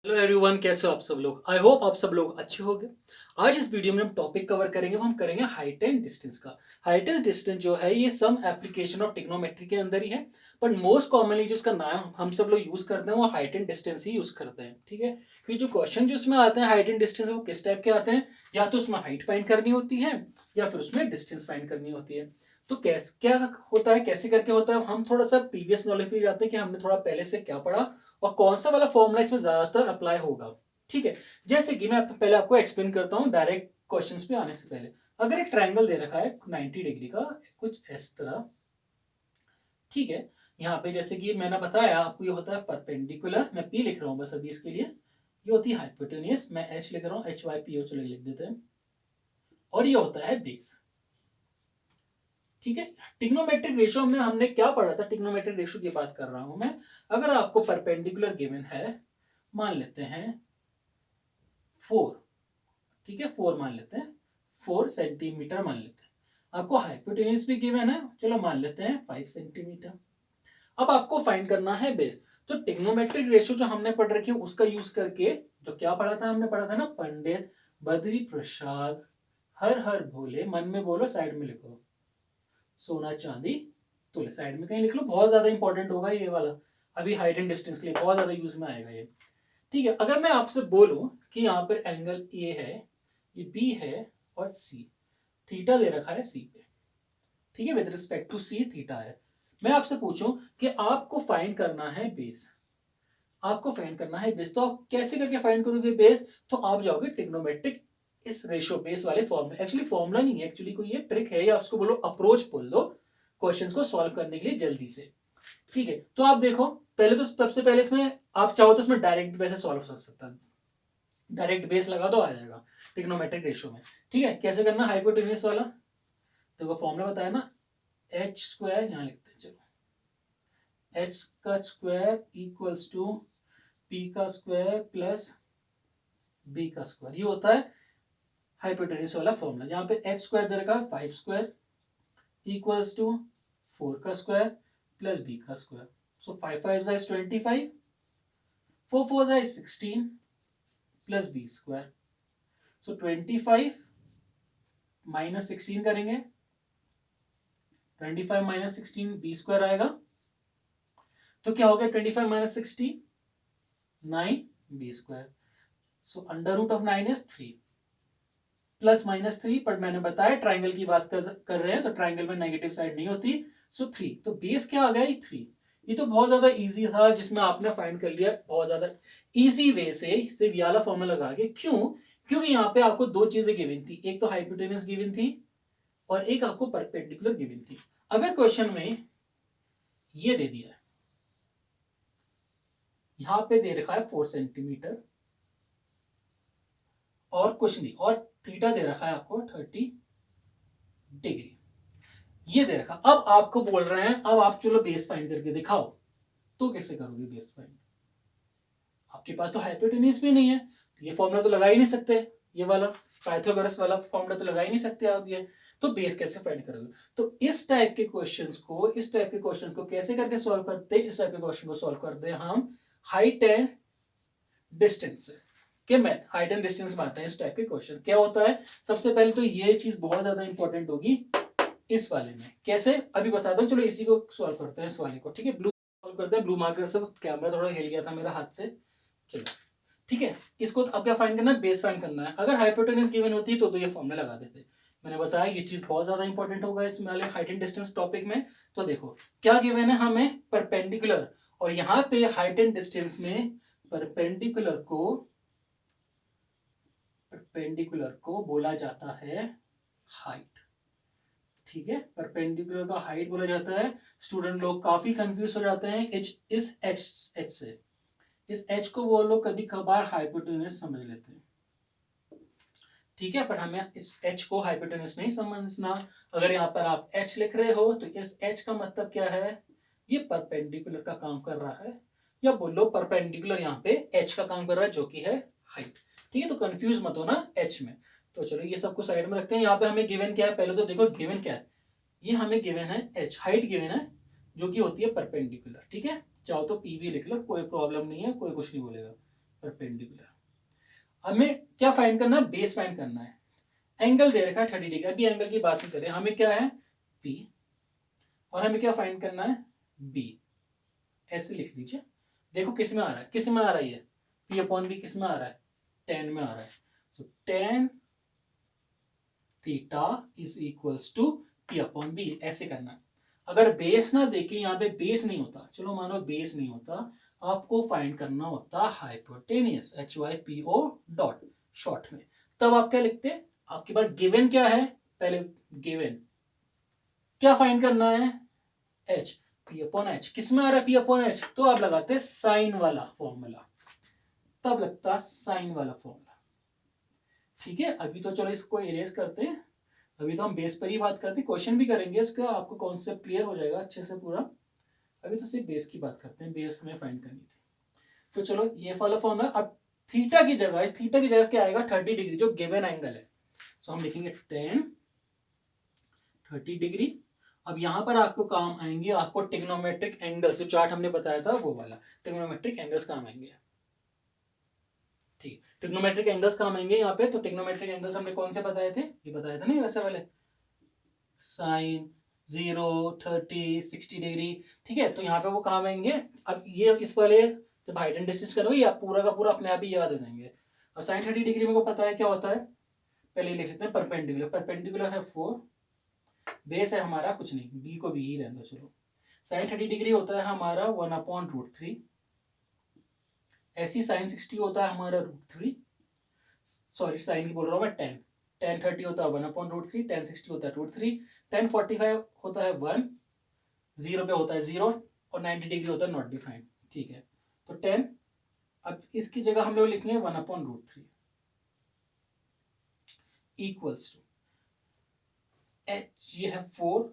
Hello everyone, कैसे हो आप सब लोग। आई होप आप सब लोग अच्छे होंगे। आज इस वीडियो में हम टॉपिक कवर करेंगे, वो हम करेंगे हाइट एंड डिस्टेंस का। हाइट एंड डिस्टेंस जो है ये सम एप्लीकेशन ऑफ ट्रिग्नोमेट्री के अंदर ही है, बट मोस्ट कॉमनली जो इसका नाम हम सब लोग यूज करते हैं वो height and distance he use करते हैं। ठीक है, क्योंकि जो क्वेश्चन जो उसमें आते हैं हाइट एंड डिस्टेंस वो किस टाइप के आते हैं, या तो उसमें हाइट फाइंड करनी होती है या फिर उसमें डिस्टेंस फाइंड करनी होती है। तो कैसे क्या होता है, कैसे करके होता है, हम थोड़ा सा प्रीवियस नॉलेज पे जाते हैं कि हमने थोड़ा पहले से क्या पढ़ा और कौन सा वाला फॉर्मूला इसमें ज्यादातर अप्लाई होगा। ठीक है, जैसे कि मैं पहले आपको एक्सप्लेन करता हूँ डायरेक्ट क्वेश्चंस पे आने से पहले। अगर एक ट्रायंगल दे रखा है 90 डिग्री का, कुछ इस तरह। ठीक है, यहाँ पे जैसे कि मैंने बताया आपको, ये होता है परपेंडिकुलर, मैं पी लिख रहा हूँ बस अभी इसके लिए। ये होती है हाइपोटेनियस, मैं एच लिख रहा हूँ, एच वाई पी ओ, चलो लिख देते हैं। और ये होता है बेस। ठीक है, टिग्नोमेट्रिक रेशियो में हमने क्या पढ़ा था, टिग्नोमेट्रिक रेशियो की बात कर रहा हूं मैं। अगर आपको परपेंडिकुलर गिवन है, मान लेते हैं 4। ठीक है, 4 मान लेते हैं, 4 सेंटीमीटर मान लेते हैं। आपको हाइपोटेन्यूज भी गिवन है, चलो मान लेते हैं 5 सेंटीमीटर। अब आपको फाइंड करना है बेस। तो टिग्नोमेट्रिक रेशियो जो हमने पढ़ रखी है उसका यूज करके, जो क्या पढ़ा था हमने, पढ़ा था ना, पंडित बद्री प्रसाद हर हर भोले, मन में बोलो साइड में लिखो, सोना चांदी तोले, साइड में कहीं लिख लो, बहुत ज्यादा इंपॉर्टेंट होगा ये वाला। अभी हाइट एंड डिस्टेंस के लिए बहुत ज्यादा यूज में आएगा ये। ठीक है, अगर मैं आपसे बोलूं कि यहाँ पर एंगल ए है, ये बी है और सी, थीटा दे रखा है सी पे। ठीक है, with respect to C theta है। मैं आपसे पूछूं कि आपको फाइंड करना है बेस, आपको फाइंड करना है बेस, तो आप कैसे करके फाइंड करोगे बेस। तो आप जाओगे ट्रिग्नोमेट्रिक इस रेशियो बेस वाले फॉर्मूला, एक्चुअली फॉर्मूला नहीं है, एक्चुअली कोई ये ट्रिक है, या उसको बोलो अप्रोच बोल दो क्वेश्चंस को सॉल्व करने के लिए जल्दी से। ठीक है, तो आप देखो, पहले तो सबसे पहले इसमें आप चाहो तो इसमें डायरेक्ट वैसे सॉल्व कर सकता है, डायरेक्ट बेस लगा दो, आ जाएगा ट्रिग्नोमेट्रिक रेशियो में। ठीक है, कैसे करना हाइपोटेन्यूज वाला, देखो फॉर्मूला बताया ना, एच स्क्वायर, यहां लिखते हैं चलो, एच का स्क्वायर इक्वल्स टू पी का स्क्वायर प्लस बी का स्क्वायर, ये होता है हाइपोटेन्यूज वाला फॉर्मूला। जहां पे एच स्क्वायर दे रखा है 5 स्क्वायर इक्वल्स टू 4 का स्क्वायर प्लस बी का स्क्वायर। सो 5 5 इज 25, 4 4 इज 16 plus B square. So 25 minus 16 करेंगे, 25 माइनस 16 बी स्क्वायर आएगा। तो क्या हो गया 25 minus 16, 9 B square. So under root of 9 is 3, plus minus 3, पर मैंने बताया ट्राइंगल की बात कर रहे हैं तो ट्राइंगल में नेगेटिव साइड नहीं होती। सो 3, तो बेस क्या आ गया 3। ये तो बहुत ज्यादा इजी था, जिसमें आपने फाइंड कर लिया बहुत ज्यादा इजी वे से, सिर्फ ये वाला फॉर्मूला लगा के। क्यों? क्योंकि यहाँ पे आपको दो चीजें गिवन थी, एक तो हाइपोटेनस गिवन थी और एक आपको परपेंडिकुलर गिवन थी। अगर क्वेश्चन में ये दे दिया है, यहां पे दे रखा है 4 सेंटीमीटर और कुछ नहीं, और थीटा दे रखा है आपको 30 डिग्री, ये दे रखा। अब आपको बोल रहे हैं अब आप चलो बेस फाइंड करके दिखाओ, तो कैसे करोगे बेस फाइंड? आपके पास तो हाइपोटेन्यूज भी नहीं है, ये फॉर्मूला तो लगा ही नहीं सकते, ये वाला पाइथागोरस वाला फॉर्मूला तो लगा ही नहीं सकते आप ये। तो बेस कैसे फाइंड करोगे? तो इस टाइप के क्वेश्चंस को, इस टाइप के क्वेश्चंस को कैसे करके सॉल्व करते हैं, इस टाइप के क्वेश्चन को सॉल्व करते हैं हम हाइट एंड डिस्टेंस से। के मैथ हाइट एंड डिस्टेंस में आते हैं इस टाइप के क्वेश्चन। क्या होता है, सबसे पहले तो ये चीज बहुत ज्यादा इंपॉर्टेंट होगी इस वाले में। कैसे, अभी बताता हूँ, चलो इसी को सॉल्व करते हैं, इस वाले को। ठीक है, ब्लू सॉल्व करते हैं, ब्लू मार्कर से। कैमरा थोड़ा हिल गया था मेरा हाथ से, चलो ठीक है। इसको अब क्या फाइंड करना है, बेस फाइंड करना है। अगर हाइपोटेन्यूज गिवन होती तो ये फॉर्मूला लगा देते। मैंने बताया ये चीज बहुत ज्यादा इंपॉर्टेंट होगा इस वाले हाइट एंड डिस्टेंस टॉपिक में। तो देखो क्या गिवन है हमें, परपेंडिकुलर, और यहाँ पे हाइट एंड डिस्टेंस में परपेंडिकुलर को बोला जाता है हाइट। ठीक है, परपेंडिकुलर का हाइट बोला जाता है। स्टूडेंट लोग काफी कंफ्यूज हो जाते हैं इस एच से। इस एच को वो लोग कभी कभार हाइपोटेन्यूज समझ लेते हैं। ठीक है, पर हमें इस एच को हाइपोटेन्यूज नहीं समझना। अगर यहाँ पर आप एच लिख रहे हो तो इस एच का मतलब क्या है, ये परपेंडिकुलर का काम कर रहा है, या बोलो परपेंडिकुलर यहाँ पे एच का काम कर रहा है, जो कि है हाइट। ठीक है, तो कंफ्यूज मत हो ना एच में। तो चलो ये सबको साइड में रखते हैं। यहाँ पे हमें गिवन क्या है, पहले तो देखो गिवन क्या है। ये हमें गिवन है एच, हाइट गिवन है, जो कि होती है परपेंडिकुलर। ठीक है, चाहो तो पी भी लिख लो, कोई प्रॉब्लम नहीं है, कोई कुछ नहीं बोलेगा। परपेंडिकुलर। हमें क्या फाइंड करना है, बेस फाइंड करना है। एंगल दे रखा है 30 डिग्री, अभी एंगल की बात नहीं करें, हमें क्या है P और हमें क्या फाइंड करना है B। ऐसे लिख लीजिए, देखो किस में आ रहा है, किस में आ रहा है ये P अपॉन B किस में आ रहा है, tan में आ रहा है। So tan theta is equals to P upon B, ऐसे करना है। अगर बेस ना देखे, यहाँ पे बेस नहीं होता, चलो मानो बेस नहीं होता, आपको फाइंड करना होता हाइपोटेनियस, HYPO डॉट शॉर्ट में। तब आप क्या लिखते, आपके पास गिवन क्या है, पहले गिवन क्या फाइंड करना है, H, P अपॉन H किस में आ रहा है P अपॉन H, तो आप लगाते साइन वाला फॉर्मूला, तब लगता साइन वाला फॉर्मूला। ठीक है, अभी तो चलो इसको इरेज करते हैं, अभी तो हम बेस पर ही बात करते हैं, क्वेश्चन भी करेंगे उसका, आपको कॉन्सेप्ट क्लियर हो जाएगा अच्छे से पूरा। अभी तो सिर्फ बेस की बात करते हैं, बेस में फाइंड करनी थी। तो चलो ये वाला फॉर्मूला, अब थीटा की जगह, इस थीटा की जगह क्या आएगा 30 डिग्री जो गिवन एंगल है, सो हम लिखेंगे tan 30 डिग्री। अब यहां पर आपको काम आएंगे, आपको ट्रिग्नोमेट्रिक एंगल्स जो चार्ट हमने बताया था वो वाला, ट्रिग्नोमेट्रिक एंगल्स काम आएंगे। ठीक, ट्रिग्नोमेट्रिक एंगल्स काम आएंगे यहाँ पे। तो ट्रिग्नोमेट्रिक एंगल्स हमने कौन से बताए थे, ये बताया था ना वैसे वाले, साइन 0, 30, 60 डिग्री। ठीक है, तो यहाँ पे वो काम आएंगे। अब ये इस वाले जब हाइट एंड डिस्टेंस करोगे, या पूरा का पूरा अपने आप ही याद हो जाएंगे। अब साइन 30 डिग्री मेरे को पता है क्या होता है, पहले लिख सकते हैं परपेंडिकुलर, परपेंडिकुलर है 4, बेस है हमारा कुछ नहीं, बी को बी ही रहने दो चलो। साइन 30 डिग्री होता है हमारा 1/√3, ऐसी साइन 60 होता है हमारा √3, सॉरी साइन की बोल रहा हूँ मैं, tan 30 होता है 1/√3, tan 60 होता है √3, tan 45 होता है 1, 0 पे होता है 0, और 90 डिग्री होता है नॉट डिफाइंड। ठीक है, तो tan, अब इसकी जगह हम लोग लिखेंगे 1/√3 इक्वल्स टू H, ये है 4,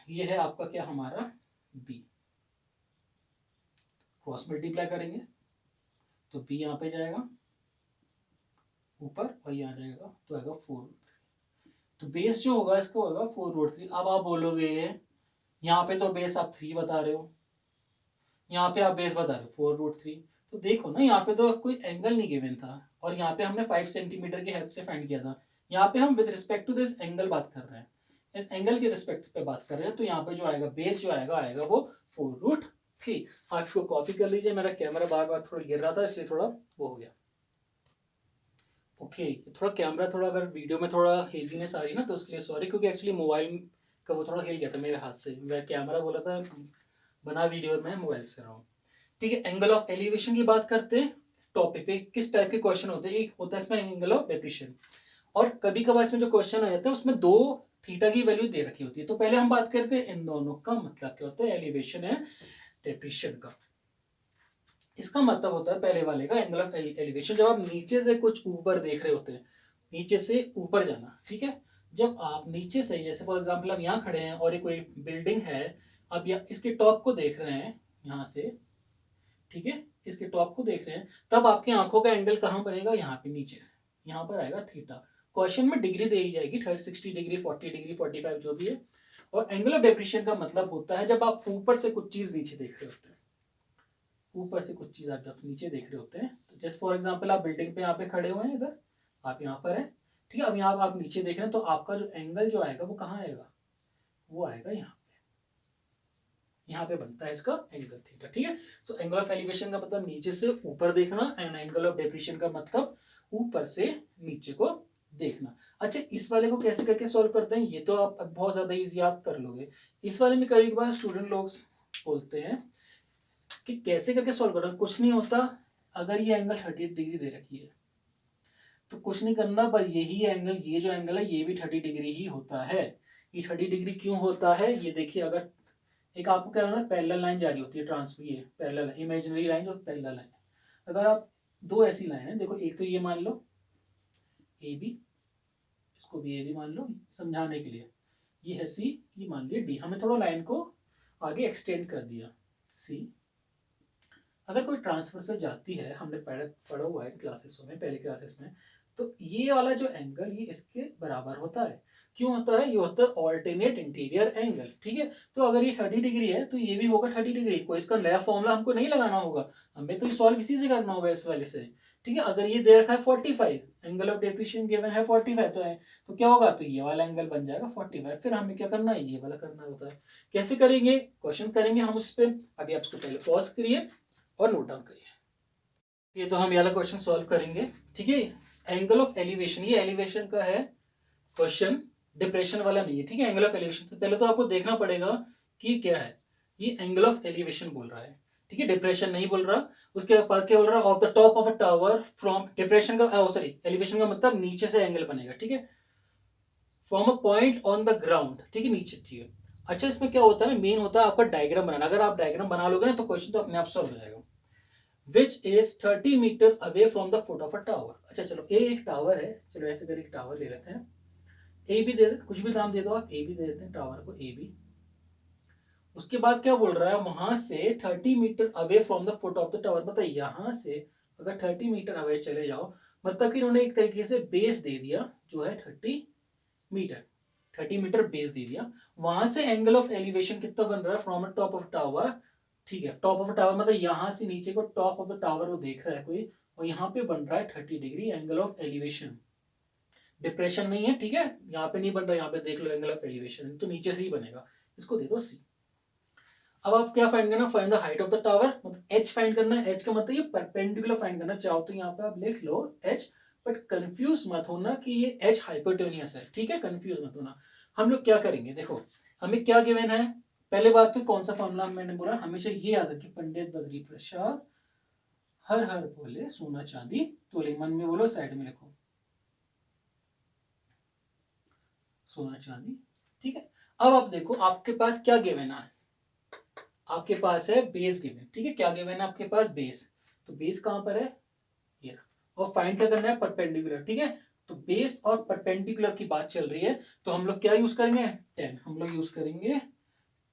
ये है आपका क्या हमारा B, क्रॉस मल्टीप्लाई करेंगे तो B यहाँ पे जाएगा ऊपर और यहाँ जाएगा तो आएगा 4√3। तो बेस जो होगा इसका होगा 4√3। अब आप बोलोगे यहाँ पे तो बेस आप 3 बता रहे हो, यहाँ पे आप बेस बता रहे हो 4√3, तो देखो ना यहाँ पे तो कोई एंगल नहीं गिवन था, और यहाँ पे हमने 5 सेंटीमीटर की हेल्प से फाइंड किया था। यहाँ पे हम with respect to this angle बात कर रहे हैं, इस एंगल के रिस्पेक्ट पे बात कर रहे हैं, तो यहाँ पे जो आएगा बेस जो आएगा आएगा वो 4√3। आप इसको कॉपी कर लीजिए, मेरा कैमरा बार बार थोड़ा गिर रहा था इसलिए थोड़ा वो हो गया। ओके, थोड़ा कैमरा थोड़ा अगर वीडियो में थोड़ा हेजीनेस आ रही है ना तो उसके लिए सॉरी, क्योंकि एक्चुअली मोबाइल का वो थोड़ा हिल गया था मेरे हाथ से, मैं कैमरा बोला था बना वीडियो में मोबाइल से कर रहा हूँ। ठीक है, एंगल ऑफ एलिवेशन की बात करते हैं टॉपिक पे, किस टाइप के क्वेश्चन होते हैं। एक होता है इसमें एंगल ऑफ डेप्रेशन, और कभी कभार इसमें जो क्वेश्चन आ जाता है उसमें दो थीटा की वैल्यू दे रखी होती है। तो पहले हम बात करते हैं इन दोनों का मतलब क्या होता है, एलिवेशन है डेप्रेशन का। इसका मतलब होता है पहले वाले का एंगल ऑफ एलिवेशन, जब आप नीचे से कुछ ऊपर देख रहे होते हैं, नीचे से ऊपर जाना। ठीक है, जब आप नीचे से, जैसे फॉर एग्जांपल हम यहाँ खड़े हैं और ये कोई बिल्डिंग है, अब इसके टॉप को देख रहे हैं यहाँ से, ठीक है, इसके टॉप को देख रहे हैं, तब आपकी आंखों का एंगल कहाँ बनेगा, यहाँ पे नीचे से, यहाँ पर आएगा थीटा। क्वेश्चन में डिग्री दी जाएगी 60 डिग्री, 40 डिग्री, 45 जो भी है। और एंगल ऑफ डेप्रेशन का मतलब होता है जब आप ऊपर से कुछ चीज नीचे देख रहे होते हैं, ऊपर से कुछ चीज आप नीचे देख रहे होते हैं। तो जैसे फॉर एग्जांपल आप बिल्डिंग पे यहाँ पे खड़े हुए हैं, इधर आप यहाँ पर हैं, ठीक है, अब यहाँ आप नीचे देख रहे हैं, तो आपका जो एंगल जो आएगा वो कहाँ आएगा, वो आएगा यहाँ पे, यहाँ पे बनता है इसका एंगल थीटा। ठीक है, तो एंगल ऑफ एलिवेशन का मतलब नीचे से ऊपर देखना, एंड एंगल ऑफ डेप्रेशन का मतलब ऊपर से नीचे को देखना। अच्छा, इस वाले को कैसे करके सॉल्व करते हैं, ये तो आप बहुत ज्यादा इजी आप कर लोगे। इस वाले में कभी कभार स्टूडेंट लोग बोलते हैं कि कैसे करके सॉल्व करना, कुछ नहीं होता। अगर ये एंगल 30 डिग्री दे रखी है तो कुछ नहीं करना, बस यही एंगल, ये जो एंगल है ये भी 30 डिग्री ही होता है। ये 30 डिग्री क्यों होता है, ये देखिए, अगर एक आपको क्या होना, पैरेलल लाइन जारी होती है, ट्रांसफर, ये पैरेलल इमेजिनरी लाइन और पैरेलल लाइन। अगर आप दो ऐसी लाइन है, देखो एक तो ये मान लो ए बी, इसको भी ए बी मान लो समझाने के लिए, ये है सी, ये मान लिया डी, हमें थोड़ा लाइन को आगे एक्सटेंड कर दिया सी। अगर कोई ट्रांसफर से जाती है, हमने पढ़ा हुआ है क्लासेस में, पहले क्लासेस में, तो ये वाला जो एंगल ये इसके बराबर होता है। क्यों होता है? ये होता है ऑल्टरनेट इंटीरियर एंगल। ठीक है, तो अगर ये 30 डिग्री है तो ये भी होगा 30 डिग्री। कोई इसका नया फॉर्मूला हमको नहीं लगाना होगा, हमें तो सॉल्व इसी से करना होगा, इस वाले से। ठीक है, अगर ये दे रखा है 45, एंगल ऑफ डेप्रिसिएशन गिवन है 45, तो क्या होगा? तो ये वाला एंगल बन जाएगा 45। फिर हमें क्या करना है? ये वाला करना होता है। कैसे करेंगे? क्वेश्चन करेंगे हम उस पर। अभी आप उसको पहले पॉज करिए और नोट डाउन करिए। ये तो हम ये वाला क्वेश्चन सॉल्व करेंगे। ठीक है, एंगल ऑफ एलिवेशन, ये एलिवेशन का है क्वेश्चन, डिप्रेशन वाला नहीं है। ठीक है, एंगल ऑफ एलिवेशन से पहले तो आपको देखना पड़ेगा कि क्या है। ये एंगल ऑफ एलिवेशन बोल रहा है, ठीक है, डिप्रेशन नहीं बोल रहा। उसके बाद क्या बोल रहा है? Of the top of a tower from, depression का सॉरी एलिवेशन का मतलब नीचे से एंगल बनेगा। ठीक है, from a point on the ground, ठीक है, नीचे। ठीक है, अच्छा, इसमें क्या होता है ना, मेन होता है आपका डायग्राम बनाना। अगर आप डायग्राम बना लोगे ना तो क्वेश्चन तो अपने आप सॉल्व हो जाएगा। Which is 30 metre away from the foot of a tower. अच्छा चलो, ए एक टावर है, चलो ऐसे करके टावर ले लेते हैं। ए भी दे दे, कुछ भी नाम दे दो आप, ए भी दे देते हैं टावर को, ए बी। उसके बाद क्या बोल रहा है? वहां से 30 metre away from the foot of the tower. मतलब यहां से अगर 30 मीटर अवे चले जाओ, मतलब कि इन्होंने एक तरीके से बेस दे दिया जो है 30 मीटर, 30 मीटर बेस दे दिया। वहां से एंगल ऑफ एलिवेशन कितना बन रहा है? From the top of tower. ठीक है, टॉप ऑफ टावर मतलब यहां से नीचे को टॉप ऑफ द टावर वो देख रहा है कोई, और यहाँ पे बन रहा है 30 degree angle of elevation. Depression नहीं है, ठीक है, यहाँ पे नहीं बन रहा, यहाँ पे देख लो एंगल ऑफ एलिवेशन, तो नीचे से ही बनेगा। इसको दे दो सी। अब आप क्या फाइंड करना? Find the height of the tower, मतलब एच फाइंड करना है। एच का मतलब ये परपेंडिकुलर फाइंड करना चाहो तो यहाँ पे आप लिख लो एच, बट कंफ्यूज मत होना कि ये एच हाइपोटेनियस है। ठीक है, कंफ्यूज मत होना। हम लोग क्या करेंगे? देखो, हमें क्या गिवन है? पहले बात तो कौन सा फॉर्मूला मैंने बोला, हमेशा ये याद रखिए, पंडित बद्री प्रसाद हर हर बोले सोना चांदी तोले। मन में बोलो, साइड में लिखो सोना चांदी। ठीक है, अब आप देखो आपके पास क्या गिवन है। आपके पास है बेस गिवन। ठीक है, क्या गिवन है आपके पास? बेस। तो बेस कहां पर है? ये। और फाइंड क्या करना है? परपेंडिकुलर। ठीक है, तो बेस और परपेंडिकुलर की बात चल रही है, तो हम लोग क्या यूज करेंगे? टेन। हम लोग यूज करेंगे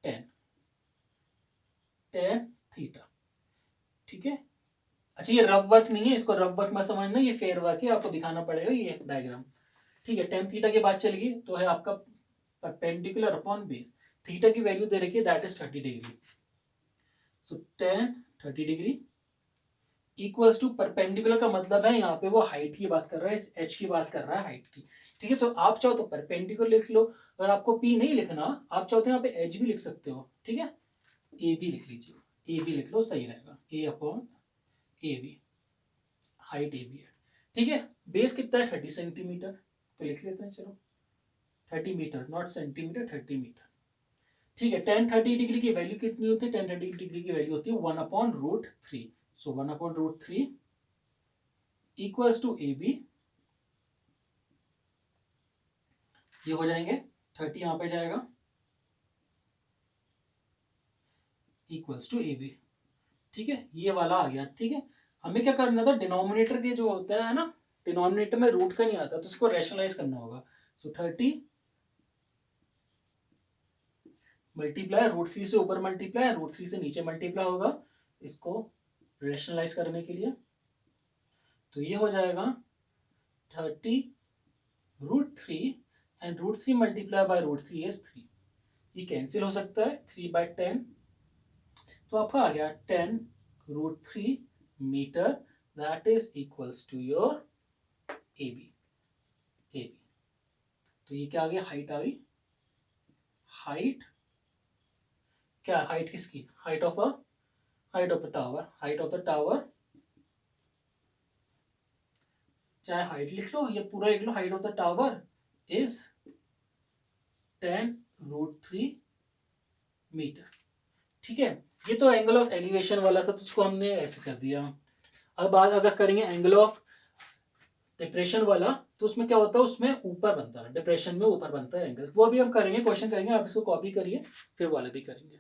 टेन, टेन थीटा। ठीक है, अच्छा, ये रफ वर्क नहीं है, इसको रफ वर्क मत समझना, ये फेयर वर्क है, आपको दिखाना पड़ेगा ये डायग्राम। ठीक है, टेन थीटा की बात चलेगी तो है आपका परपेंडिकुलर अपॉन बेस। थीटा की वैल्यू दे रखी है, that is 30 degree. So tan 30 degree equals to, perpendicular का मतलब है यहाँ पे वो हाइट की बात कर रहा है, इस एच की बात कर रहा है, हाइट की। ठीक है, तो आप चाहो तो परपेंडिकुलर लिख लो, अगर आपको पी नहीं लिखना, आप चाहो तो यहाँ पे एच भी लिख सकते हो। ठीक है, ए बी लिख लीजिए, ए बी लिख लो, सही रहेगा, A upon A B, height A B है। ठीक है, बेस कितना है? 30 सेंटीमीटर, तो लिख लेते हैं, चलो 30 मीटर, नॉट सेंटीमीटर, 30 मीटर। ठीक है, टेन 30 डिग्री की वैल्यू कितनी होती है? टेन 30 डिग्री की वैल्यू होती है 1/√3। सो 1/√3 इक्वल्स टू ए बी, ये हो जाएंगे 30, यहां पे जाएगा, इक्वल्स टू ए बी। ठीक है, ये वाला आ गया। ठीक है, हमें क्या करना था? डिनोमिनेटर के जो होता है ना, डिनोमिनेटर में रूट का नहीं आता, तो उसको रैशनलाइज करना होगा। सो 30 मल्टीप्लाई √3 से ऊपर मल्टीप्लाई, √3 से नीचे मल्टीप्लाई होगा, इसको रैशनलाइज करने के लिए। तो ये हो जाएगा 30√3, एंड √3 मल्टीप्लाई बाय √3 इज 3। ये कैंसिल हो सकता है, 3/10, तो आपका आ गया 10√3 metre, that is equals to your A B. A B, तो ये क्या आ गया? हाइट आ गई। हाइट क्या? हाइट किसकी? Height of the tower. Height of the tower, चाहे हाइट लिख लो, ये पूरा लिख लो, height of the tower is 10√3 metre. ठीक है, ये तो एंगल ऑफ एलिवेशन वाला था, तो उसको हमने ऐसे कर दिया। अब बात अगर करेंगे एंगल ऑफ डिप्रेशन वाला, तो उसमें क्या होता है? उसमें ऊपर बनता है, डिप्रेशन में ऊपर बनता है एंगल, वो भी हम करेंगे, क्वेश्चन करेंगे, आप इसको कॉपी करिए, फिर वाला भी करेंगे।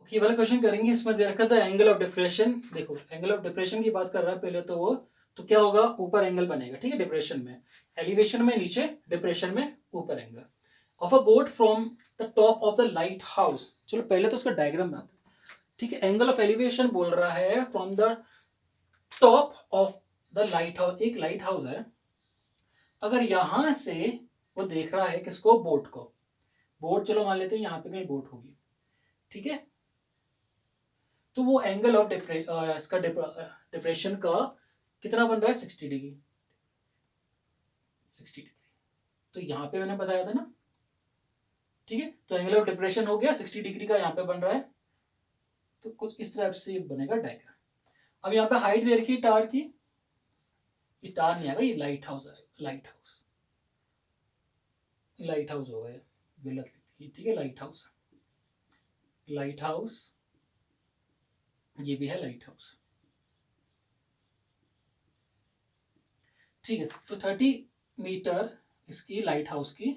ओके, वाला क्वेश्चन करेंगे, इसमें दे रखा था एंगल ऑफ डिप्रेशन। देखो, एंगल ऑफ डिप्रेशन की बात कर रहा है पहले तो वो, तो क्या होगा? ऊपर एंगल बनेगा। ठीक है, डिप्रेशन में, एलिवेशन में नीचे, डिप्रेशन में ऊपर angle of a boat from the top of the light house. चलो पहले तो उसका डायग्राम बनाते हैं। ठीक है, एंगल ऑफ एलिवेशन बोल रहा है from the top of the light house. एक लाइट हाउस है, अगर यहां से वो देख रहा है किसको, बोट को, बोट चलो मान लेते हैं यहाँ पे कहीं बोट होगी, ठीक है, तो वो एंगल ऑफ इसका डिप्रेशन का कितना बन रहा है, 60 डिग्री, 60 डिग्री। तो यहाँ पे मैंने बताया था ना, ठीक है, तो एंगल ऑफ डिप्रेशन हो गया 60 डिग्री का, यहाँ पे बन रहा है, तो कुछ इस तरह से बनेगा डायग्राम। अब यहाँ पे हाइट दे रखी है टावर की, ये टावर नहीं आएगा, ये लाइट हाउस आएगा, लाइट हाउस, लाइट हाउस होगा, ये गलत लिखी, ठीक है, लाइट हाउस, लाइट हाउस, ये भी है लाइट हाउस, ठीक है। तो 30 मीटर इसकी लाइट हाउस की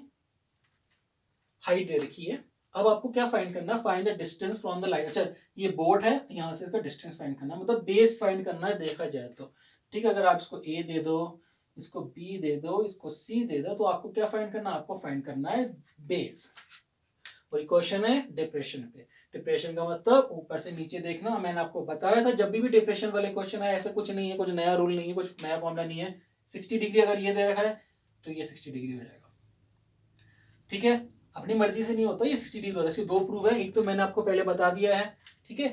हाइट दे रखी है। अब आपको क्या फाइंड करना है, find the distance from the light. अच्छा, ये बोर्ड है, यहाँ से इसका डिस्टेंस फाइंड करना है, मतलब बेस फाइंड करना है देखा जाए तो, ठीक है। अगर आप इसको ए दे दो, इसको बी दे दो, इसको सी दे दो, तो आपको क्या फाइंड करना है, आपको फाइंड करना है बेस। वही क्वेश्चन है डिप्रेशन पे। डिप्रेशन का मतलब ऊपर से नीचे देखना। मैंने आपको बताया था जब भी डिप्रेशन वाले क्वेश्चन है, ऐसा कुछ नहीं है, कुछ नया रूल नहीं है, कुछ नया फॉर्मूला नहीं है। 60 डिग्री अगर ये दे रखा है तो ये 60 डिग्री हो जाएगा, ठीक है। अपनी मर्जी से नहीं होता, ये 60 डिग्री होता है। इसके दो प्रूफ है, एक तो मैंने आपको पहले बता दिया है, ठीक है,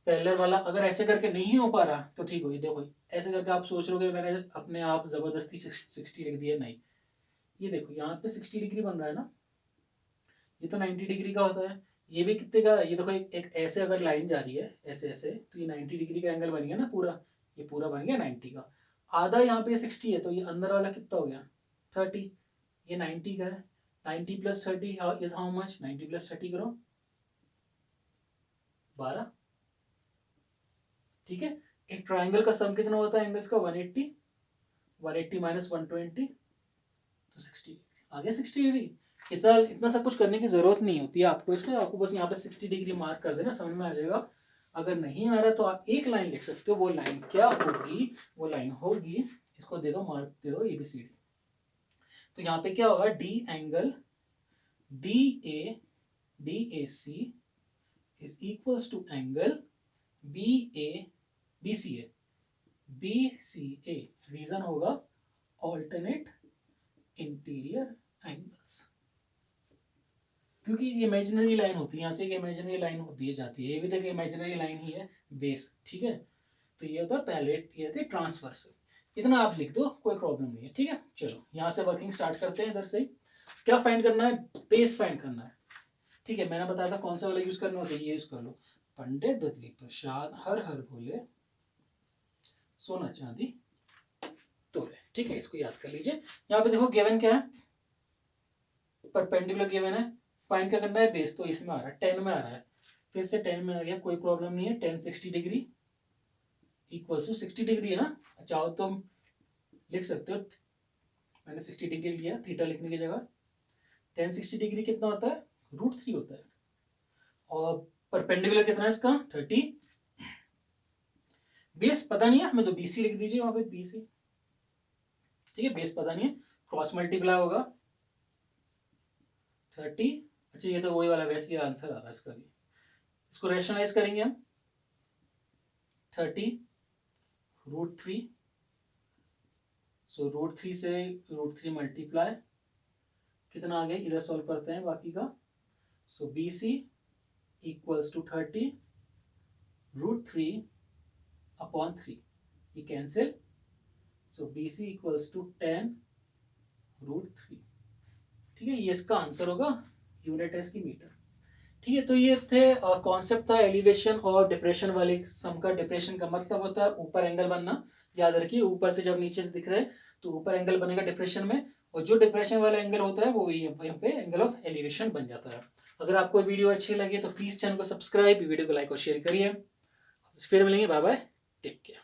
पैरेलल वाला। अगर ऐसे करके नहीं हो पा रहा तो ठीक हो, ये देखो, ऐसे करके आप सोच रहे हो मैंने अपने आप जबरदस्ती 60 लिख दिया, नहीं। ये देखो यहाँ पे 60 डिग्री बन रहा है ना, ये तो 90 डिग्री का होता है। ये भी कितने का, ये देखो एक ऐसे अगर लाइन जा रही है ऐसे ऐसे, तो ये 90 डिग्री का एंगल बन गया ना पूरा, ये पूरा बन गया 90 का। आधा यहाँ पे 60 है, तो ये अंदर वाला कितना हो गया 30, ये 90 का है। 90 + 30 इज हाउ मच, 90 + 30 करो 12, ठीक है। एक ट्राइंगल का सम कितना होता है एंगल्स का, 180, 180 - 120 तो 60 आ गया 60 डिग्री। इतना इतना सब कुछ करने की जरूरत नहीं होती है आपको इसमें, आपको बस यहाँ पे 60 डिग्री मार्क कर देना, समझ में आ जाएगा। अगर नहीं आ रहा तो आप एक लाइन लिख सकते हो, वो लाइन क्या होगी, वो लाइन होगी, इसको दे दो मार्क, दे दो ABCD। तो यहाँ पे क्या होगा, the angle DAC is equals to angle BCA। Reason होगा ऑल्टरनेट इंटीरियर एंगल्स, क्योंकि ये इमेजिनरी लाइन होती है, यहाँ से एक इमेजिनरी लाइन होती है जाती है, ये भी देखिए इमेजिनरी लाइन ही है बेस, ठीक है। तो ये होता है पैलेट, ये होता है ट्रांसवर्सल। इतना आप लिख दो, कोई प्रॉब्लम नहीं है, ठीक है। चलो यहाँ से वर्किंग स्टार्ट करते हैं। इधर से क्या फाइंड करना है, बेस फाइंड करना है, ठीक है। मैंने बताया था कौन सा वाला यूज करना होता है, ये यूज कर लो। पंडित बदली प्रसाद हर हर बोले, सोना चांदी तोले, ठीक है, इसको याद कर लीजिए। यहाँ पे देखो गिवन क्या है, परपेंडिकुलर गिवन है, फाइंड क्या करना है, बेस। तो इसमें आ रहा है 10 में आ रहा है, फिर से 10 में आ गया, कोई प्रॉब्लम नहीं है। 10 60 डिग्री इक्वल्स टू 60 डिग्री है ना, चाहो तो लिख सकते हो, मैंने 60 डिग्री लिया थीटा लिखने की जगह। 10 60 डिग्री कितना होता है, √3 होता है। और परपेंडिकुलर कितना है इसका, 30। बेस पता नहीं है हमें, तो BC लिख दीजिए वहां पे, BC, ठीक है। बेस पता नहीं है, क्रॉस मल्टीप्लाई होगा 30। अच्छा, ये तो वही वाला, वैसे ही आंसर आ रहा है इसका भी। इसको रेशनलाइज करेंगे हम, 30 √3, सो √3 से √3 मल्टीप्लाई कितना आ गया, इधर सॉल्व करते हैं बाकी का। सो BC इक्वल्स टू 30 √3/3, ये cancel. So BC equals to 10 √3, ठीक है। ये इसका आंसर होगा, यूनिट है इसकी मीटर, ठीक है। तो ये थे कॉन्सेप्ट था एलिवेशन और डिप्रेशन वाले सम का। डिप्रेशन का मतलब होता है ऊपर एंगल बनना, याद रखिए, ऊपर से जब नीचे दिख रहे हैं तो ऊपर एंगल बनेगा डिप्रेशन में, और जो डिप्रेशन वाला एंगल होता है वो यहाँ पे एंगल ऑफ एलिवेशन बन जाता है। अगर आपको वीडियो अच्छी लगे तो प्लीज चैनल को सब्सक्राइब, वीडियो को लाइक और शेयर करिए। फिर मिलेंगे, बाय बाय, टेक केयर।